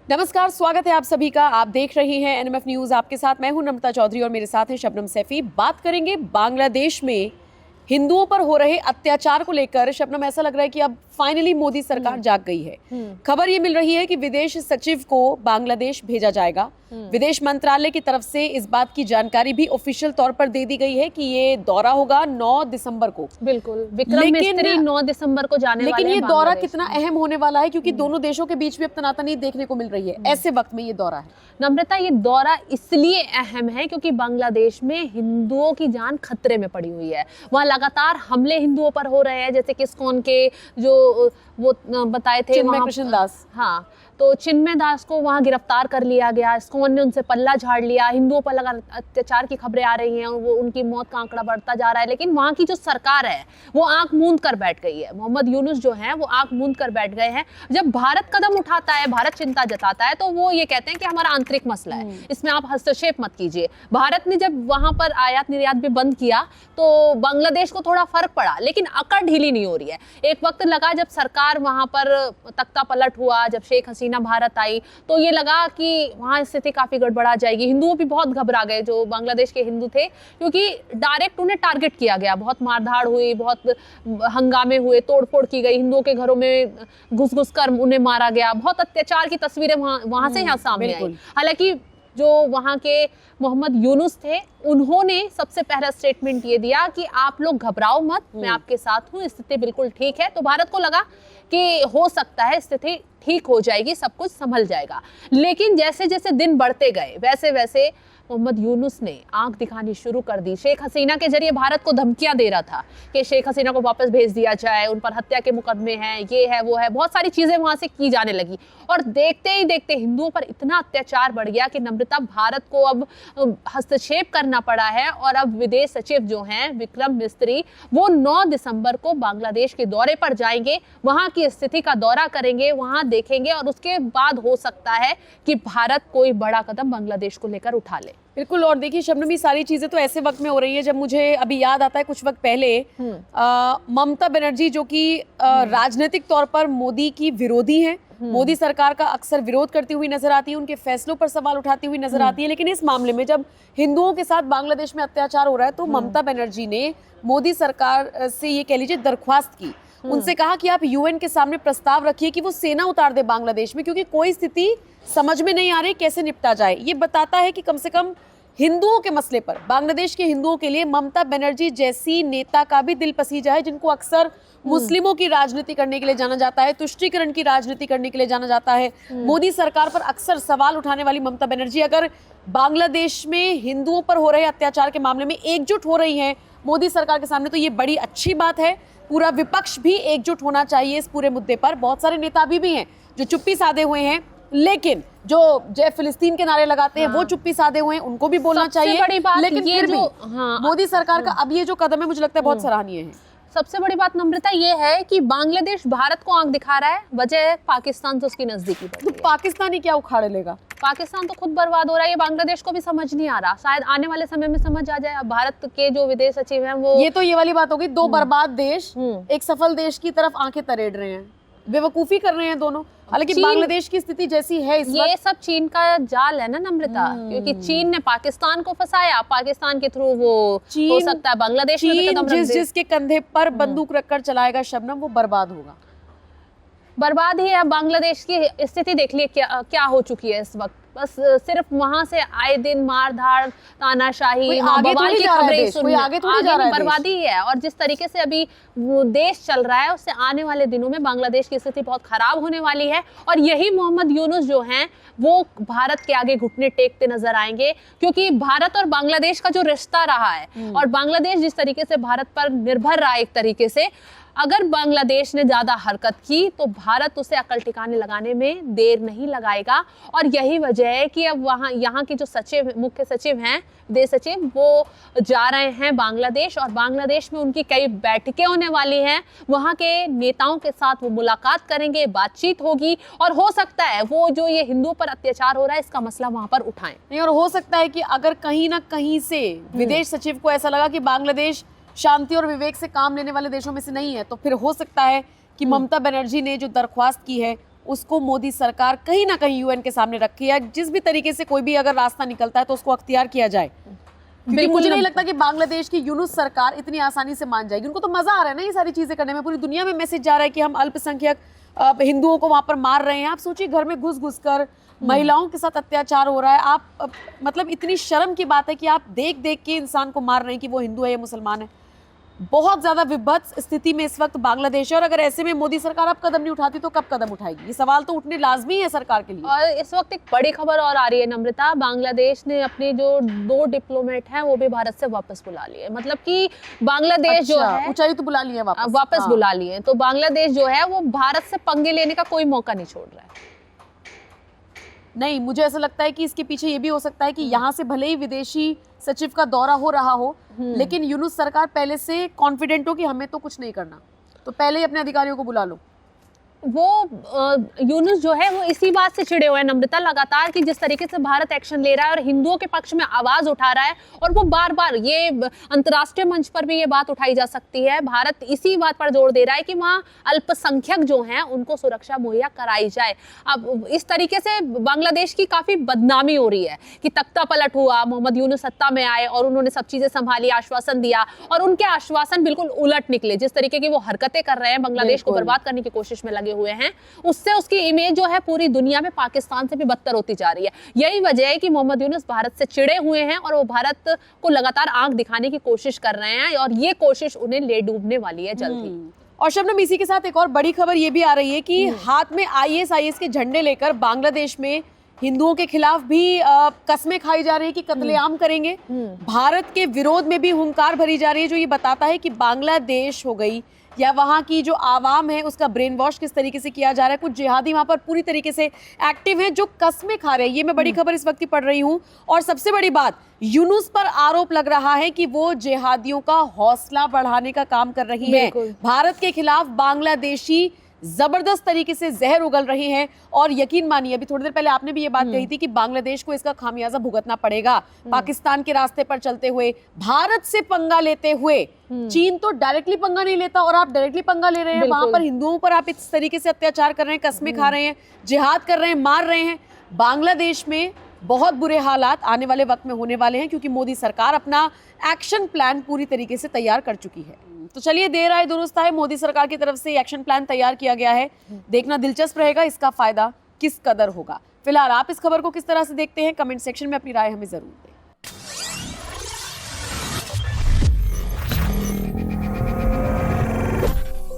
नमस्कार, स्वागत है आप सभी का। आप देख रहे हैं एनएमएफ न्यूज। आपके साथ मैं हूं नम्रता चौधरी और मेरे साथ है शबनम सैफी। बात करेंगे बांग्लादेश में हिंदुओं पर हो रहे अत्याचार को लेकर। शबनम, ऐसा लग रहा है कि अब फाइनली मोदी सरकार जाग गई है। खबर ये मिल रही है कि विदेश सचिव को बांग्लादेश भेजा जाएगा। विदेश मंत्रालय की तरफ से इस बात की जानकारी भी ऑफिशियल तौर पर दे दी गई है कि ये दौरा होगा 9 दिसंबर को। बिल्कुल, विक्रम मिस्त्री 9 दिसंबर को जाने वाले हैं। लेकिन ये दौरा कितना अहम होने वाला है, क्योंकि दोनों देशों के बीच भी अब तनातनी देखने को मिल रही है। ऐसे वक्त में ये दौरा है। नम्रता, ये दौरा इसलिए अहम है क्योंकि बांग्लादेश में हिंदुओं की जान खतरे में पड़ी हुई है। वहाँ लगातार हमले हिंदुओं पर हो रहे हैं, जैसे कि इस्कॉन के जो वो बताए थे चिन्मय कृष्ण दास। हाँ, तो चिन्मय दास को वहाँ गिरफ्तार कर लिया गया। इस्कॉन ने उनसे पल्ला झाड़ लिया। हिंदुओं पर लगातार अत्याचार की खबरें आ रही हैं और वो उनकी मौत का आंकड़ा बढ़ता जा रहा है। लेकिन वहाँ की जो सरकार है वो आंख मूंद कर बैठ गई है। मोहम्मद यूनुस जो है वो आंख मूंद कर बैठ गए हैं। जब भारत कदम उठाता है, भारत चिंता जताता है, तो वो ये कहते हैं कि हमारा आंतरिक मसला है, इसमें आप हस्तक्षेप मत कीजिए। भारत ने जब वहां पर आयात निर्यात भी बंद किया तो बांग्लादेश को थोड़ा फर्क पड़ा, लेकिन अकड़ ढीली नहीं हो रही है। एक वक्त लगा जब सरकार वहां पर तख्ता पलट हुआ, जब शेख हसीना भारत आई, तो ये लगा कि वहां स्थिति काफी गड़बड़ा जाएगी। हिंदुओं भी बहुत घबरा गए, जो बांग्लादेश के हिंदू थे, क्योंकि डायरेक्ट उन्हें टारगेट किया गया। बहुत मारधाड़ हुई, बहुत हंगामे हुए, तोड़फोड़ की गई, हिंदुओं के घरों में घुस घुस कर उन्हें मारा गया। बहुत अत्याचार की तस्वीरें वहां से यहाँ सामने आई। हालांकि जो वहां के मोहम्मद यूनुस थे, उन्होंने सबसे पहला स्टेटमेंट ये दिया कि आप लोग घबराओ मत, मैं आपके साथ हूँ, स्थिति बिल्कुल ठीक है। तो भारत को लगा कि हो सकता है स्थिति ठीक हो जाएगी, सब कुछ संभल जाएगा। लेकिन जैसे जैसे दिन बढ़ते गए वैसे वैसे मोहम्मद यूनुस ने आंख दिखानी शुरू कर दी। शेख हसीना के जरिए भारत को धमकियां दे रहा था कि शेख हसीना को वापस भेज दिया जाए, उन पर हत्या के मुकदमे हैं, ये है वो है, बहुत सारी चीजें वहां से की जाने लगी। और देखते ही देखते हिंदुओं पर इतना अत्याचार बढ़ गया कि नम्रता, भारत को अब हस्तक्षेप करना पड़ा है। और अब विदेश सचिव जो हैं विक्रम मिस्त्री, वो 9 दिसंबर को बांग्लादेश के दौरे पर जाएंगे, वहां की स्थिति का दौरा करेंगे, वहां देखेंगे और उसके बाद हो सकता है कि भारत कोई बड़ा कदम बांग्लादेश को लेकर उठा ले। बिल्कुल। और देखिए शबनम, ये सारी चीजें तो ऐसे वक्त में हो रही है जब मुझे अभी याद आता है कुछ वक्त पहले ममता बनर्जी, जो कि राजनीतिक तौर पर मोदी की विरोधी हैं, मोदी सरकार का अक्सर विरोध करती हुई नजर आती है, उनके फैसलों पर सवाल उठाती हुई नजर आती है। लेकिन इस मामले में जब हिंदुओं के साथ बांग्लादेश में अत्याचार हो रहा है तो ममता बनर्जी ने मोदी सरकार से ये कह लीजिए दरख्वास्त की। उनसे कहा कि आप यूएन के सामने प्रस्ताव रखिए कि वो सेना उतार दे बांग्लादेश में, क्योंकि कोई स्थिति समझ में नहीं आ रही कैसे निपटा जाए। ये बताता है कि कम से कम हिंदुओं के मसले पर, बांग्लादेश के हिंदुओं के लिए ममता बनर्जी जैसी नेता का भी दिल पसीजा है, जिनको अक्सर मुस्लिमों की राजनीति करने के लिए जाना जाता है, तुष्टीकरण की राजनीति करने के लिए जाना जाता है। मोदी सरकार पर अक्सर सवाल उठाने वाली ममता बनर्जी अगर बांग्लादेश में हिंदुओं पर हो रहे अत्याचार के मामले में एकजुट हो रही हैं मोदी सरकार के सामने, तो ये बड़ी अच्छी बात है। पूरा विपक्ष भी एकजुट होना चाहिए इस पूरे मुद्दे पर। बहुत सारे नेता अभी भी हैं जो चुप्पी साधे हुए हैं, लेकिन जो जय फिलिस्तीन के नारे लगाते हैं वो चुप्पी साधे हुए हैं, उनको भी बोलना चाहिए। बड़ी बात लेकिन ये फिर जो भी मोदी सरकार का अब ये जो कदम है, मुझे लगता है बहुत सराहनीय है। सबसे बड़ी बात नम्रता ये है कि बांग्लादेश भारत को आंख दिखा रहा है, वजह है पाकिस्तान से उसकी नजदीकी बढ़ तो गई है। पाकिस्तान ही क्या उखाड़ लेगा? पाकिस्तान तो खुद बर्बाद हो रहा है, ये बांग्लादेश को भी समझ नहीं आ रहा। शायद आने वाले समय में समझ आ जाए। भारत के जो विदेश सचिव हैं वो, ये तो ये वाली बात होगी, दो बर्बाद देश एक सफल देश की तरफ आंखें तरेड़ रहे हैं, बेवकूफी कर रहे हैं दोनों। हालांकि बांग्लादेश की स्थिति जैसी है इस ये सब चीन का जाल है ना नम्रता, क्योंकि चीन ने पाकिस्तान को फंसाया, पाकिस्तान के थ्रू वो हो सकता है बांग्लादेश में भी कदम रख दे। जिसके कंधे पर बंदूक रखकर चलाएगा शबनम, वो बर्बाद होगा। बर्बाद ही है। बांग्लादेश की स्थिति देख लिए क्या हो चुकी है इस वक्त। बस सिर्फ वहां से आए दिन मारधाड़, तानाशाही, बवाल की खबरें सुनने, आगे बर्बादी है। और जिस तरीके से अभी वो देश चल रहा है, उससे आने वाले दिनों में बांग्लादेश की स्थिति बहुत खराब होने वाली है। और यही मोहम्मद यूनुस जो हैं वो भारत के आगे घुटने टेकते नजर आएंगे, क्योंकि भारत और बांग्लादेश का जो रिश्ता रहा है और बांग्लादेश जिस तरीके से भारत पर निर्भर रहा है, एक तरीके से अगर बांग्लादेश ने ज्यादा हरकत की तो भारत उसे अकल ठिकाने लगाने में देर नहीं लगाएगा। और यही वजह है कि अब यहाँ के जो सचिव, मुख्य सचिव हैं, विदेश सचिव, वो जा रहे हैं बांग्लादेश। और बांग्लादेश में उनकी कई बैठकें होने वाली हैं, वहाँ के नेताओं के साथ वो मुलाकात करेंगे, बातचीत होगी और हो सकता है वो जो ये हिंदुओं पर अत्याचार हो रहा है इसका मसला वहाँ पर उठाएं। नहीं, और हो सकता है कि अगर कहीं ना कहीं से विदेश सचिव को ऐसा लगा कि बांग्लादेश शांति और विवेक से काम लेने वाले देशों में से नहीं है, तो फिर हो सकता है कि ममता बनर्जी ने जो दरख्वास्त की है उसको मोदी सरकार कहीं ना कहीं यूएन के सामने रखी है। जिस भी तरीके से कोई भी अगर रास्ता निकलता है तो उसको अख्तियार किया जाए, क्योंकि मुझे नहीं लगता कि बांग्लादेश की यूनुस सरकार इतनी आसानी से मान जाएगी। उनको तो मजा आ रहा है ना ये सारी चीजें करने में, पूरी दुनिया में मैसेज जा रहा है कि हम अल्पसंख्यक हिंदुओं को वहां पर मार रहे हैं। आप सोचिए, घर में घुस घुस कर महिलाओं के साथ अत्याचार हो रहा है। आप मतलब इतनी शर्म की बात है कि आप देख देख के इंसान को मार रहे हैं कि वो हिंदू है या मुसलमान है। बहुत ज्यादा विभत्स स्थिति में इस वक्त बांग्लादेश है, और अगर ऐसे में मोदी सरकार अब कदम नहीं उठाती तो कब कदम उठाएगी? ये सवाल तो उठने लाजमी है सरकार के लिए। और इस वक्त एक बड़ी खबर और आ रही है नम्रता, बांग्लादेश ने अपने जो 2 डिप्लोमेट हैं वो भी भारत से वापस बुला लिए। मतलब कि बांग्लादेश जो है ऊंचाई तो बुला लिए वापस हाँ। बुला लिए, तो बांग्लादेश जो है वो भारत से पंगे लेने का कोई मौका नहीं छोड़ रहा है। नहीं, मुझे ऐसा लगता है कि इसके पीछे ये भी हो सकता है कि यहाँ से भले ही विदेशी सचिव का दौरा हो रहा हो, लेकिन यूनुस सरकार पहले से कॉन्फिडेंट हो कि हमें तो कुछ नहीं करना, तो पहले ही अपने अधिकारियों को बुला लो। वो यूनुस जो है वो इसी बात से चिड़े हुए हैं नम्रता लगातार, कि जिस तरीके से भारत एक्शन ले रहा है और हिंदुओं के पक्ष में आवाज उठा रहा है, और वो बार बार ये अंतर्राष्ट्रीय मंच पर भी ये बात उठाई जा सकती है। भारत इसी बात पर जोर दे रहा है कि वहाँ अल्पसंख्यक जो हैं उनको सुरक्षा मुहैया कराई जाए। अब इस तरीके से बांग्लादेश की काफी बदनामी हो रही है कि तख्ता पलट हुआ, मोहम्मद यूनुस सत्ता में आए और उन्होंने सब चीजें संभाली, आश्वासन दिया, और उनके आश्वासन बिल्कुल उलट निकले। जिस तरीके की वो हरकतें कर रहे हैं, बांग्लादेश को बर्बाद करने की कोशिश में लगे हुए हैं, उससे उसकी इमेज जो है पूरी दुनिया में पाकिस्तान से भी बदतर होती जा रही है। यही वजह है कि मोहम्मद यूनुस भारत से चिड़े हुए हैं और वो भारत को लगातार आंख दिखाने की कोशिश कर रहे हैं, और ये कोशिश उन्हें ले डूबने वाली है जल्द ही। और शबनम, इसी के साथ एक और बड़ी खबर ये भी आ रही है कि हाथ में आईएसआईएस के झंडे लेकर बांग्लादेश में हिंदुओं के खिलाफ भी कस्में खाई जा रही है कि कत्लेआम करेंगे। भारत के विरोध में भी हुंकार भरी जा रही है, जो ये बताता है कि बांग्लादेश हो गई या वहाँ की जो आवाम है उसका ब्रेन वॉश किस तरीके से किया जा रहा है। कुछ जिहादी वहाँ पर पूरी तरीके से एक्टिव हैं जो कस्में खा रहे हैं। ये मैं बड़ी खबर इस वक्त ही पढ़ रही हूँ। और सबसे बड़ी बात, यूनुस पर आरोप लग रहा है कि वो जिहादियों का हौसला बढ़ाने का काम कर रही है। भारत के खिलाफ बांग्लादेशी जबरदस्त तरीके से जहर उगल रहे हैं, और यकीन मानिए अभी थोड़ी देर पहले आपने भी ये बात कही थी कि बांग्लादेश को इसका खामियाजा भुगतना पड़ेगा। पाकिस्तान के रास्ते पर चलते हुए, भारत से पंगा लेते हुए, चीन तो डायरेक्टली पंगा नहीं लेता और आप डायरेक्टली पंगा ले रहे हैं। वहां पर हिंदुओं पर आप इस तरीके से अत्याचार कर रहे हैं, कस्में खा रहे हैं, जिहाद कर रहे हैं, मार रहे हैं। बांग्लादेश में बहुत बुरे हालात आने वाले वक्त में होने वाले हैं, क्योंकि मोदी सरकार अपना एक्शन प्लान पूरी तरीके से तैयार कर चुकी है। तो चलिए, देर आए दुरुस्त आए, मोदी सरकार की तरफ से एक्शन प्लान तैयार किया गया है। देखना दिलचस्प रहेगा इसका फायदा किस कदर होगा। फिलहाल आप इस खबर को किस तरह से देखते हैं, कमेंट सेक्शन में अपनी राय हमें जरूर दें।